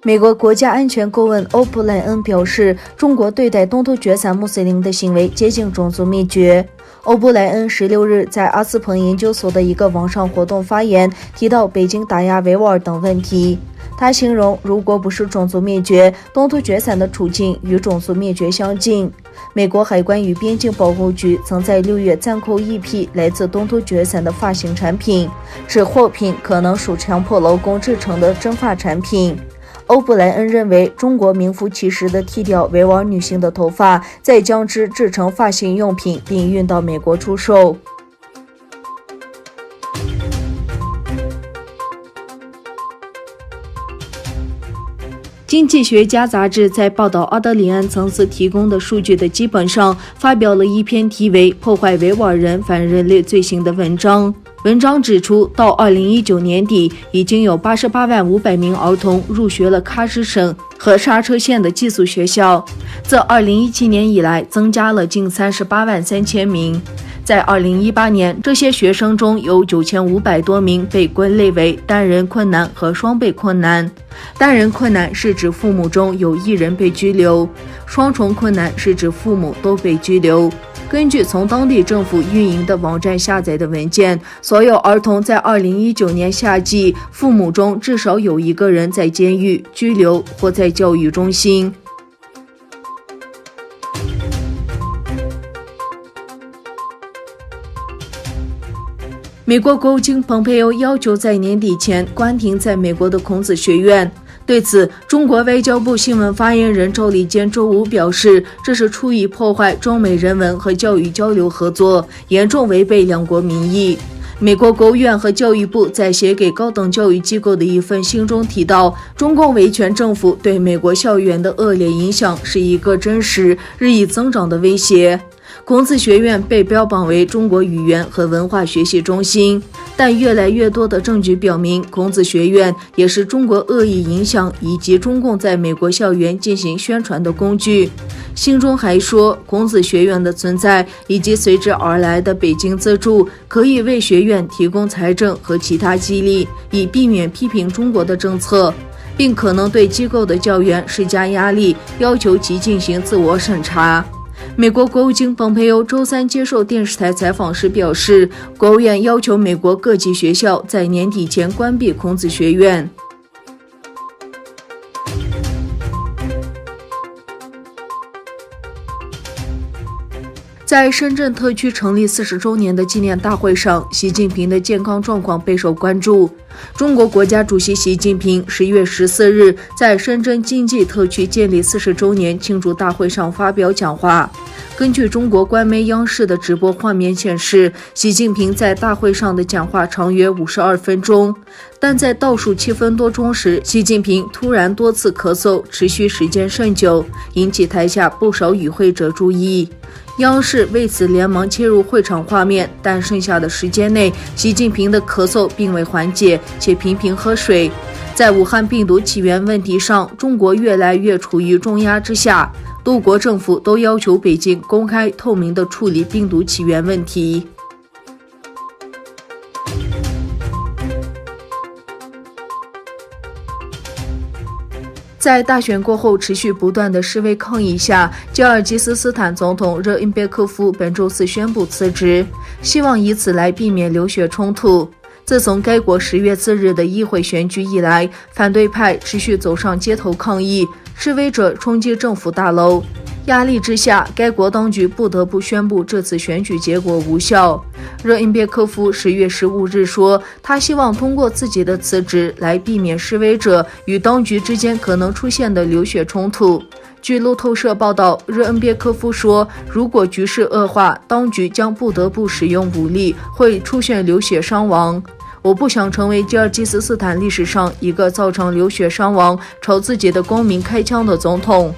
美国国家安全顾问欧布莱恩表示，中国对待东突厥散穆斯林的行为接近种族灭绝。欧布莱恩16日在阿斯彭研究所的一个网上活动发言，提到北京打压维吾尔等问题。他形容，如果不是种族灭绝，东突厥散的处境与种族灭绝相近。美国海关与边境保护局曾在6月暂扣一批来自东突厥散的发型产品，指货品可能属强迫劳工制成的真发产品。欧布莱恩认为，中国名副其实地剃掉维吾尔女性的头发，再将之制成发型用品，并运到美国出售。经济学家杂志在报道阿德里安曾次提供的数据的基本上发表了一篇题为《破坏维吾尔人反人类罪行》的文章。文章指出，到2019年底，已经有88.500万名儿童入学了喀什省和刹车县的寄宿学校，自2017年以来增加了近38.3万名。在2018年，这些学生中有9500多名被归类为单人困难和双倍困难。单人困难是指父母中有一人被拘留，双重困难是指父母都被拘留。根据从当地政府运营的网站下载的文件，所有儿童在2019年夏季，父母中至少有一个人在监狱、拘留或在教育中心。美国国务卿蓬佩奥要求在年底前关停在美国的孔子学院。对此，中国外交部新闻发言人赵立坚周五表示，这是出于破坏中美人文和教育交流合作，严重违背两国民意。美国国务院和教育部在写给高等教育机构的一份信中提到，中共维权政府对美国校园的恶劣影响是一个真实、日益增长的威胁。孔子学院被标榜为中国语言和文化学习中心，但越来越多的证据表明，孔子学院也是中国恶意影响以及中共在美国校园进行宣传的工具。信中还说，孔子学院的存在以及随之而来的北京资助，可以为学院提供财政和其他激励，以避免批评中国的政策，并可能对机构的教员施加压力，要求其进行自我审查。美国国务卿蓬佩奥周三接受电视台采访时表示，国务院要求美国各级学校在年底前关闭孔子学院。在深圳特区成立40周年的纪念大会上，习近平的健康状况备受关注。中国国家主席习近平11月14日在深圳经济特区建立40周年庆祝大会上发表讲话。根据中国官媒央视的直播画面显示，习近平在大会上的讲话长约52分钟，但在倒数7分多钟时，习近平突然多次咳嗽，持续时间甚久，引起台下不少与会者注意。央视为此连忙切入会场画面，但剩下的时间内，习近平的咳嗽并未缓解，且频频喝水。在武汉病毒起源问题上，中国越来越处于重压之下，多国政府都要求北京公开透明地处理病毒起源问题。在大选过后持续不断的示威抗议下，吉尔吉斯斯坦总统热恩别科夫本周四宣布辞职，希望以此来避免流血冲突。自从该国10月4日的议会选举以来，反对派持续走上街头抗议，示威者冲击政府大楼。压力之下，该国当局不得不宣布这次选举结果无效。热恩别科夫10月15日说，他希望通过自己的辞职来避免示威者与当局之间可能出现的流血冲突。据路透社报道，热恩别科夫说，如果局势恶化，当局将不得不使用武力，会出现流血伤亡。我不想成为吉尔吉斯斯坦历史上一个造成流血伤亡、朝自己的公民开枪的总统。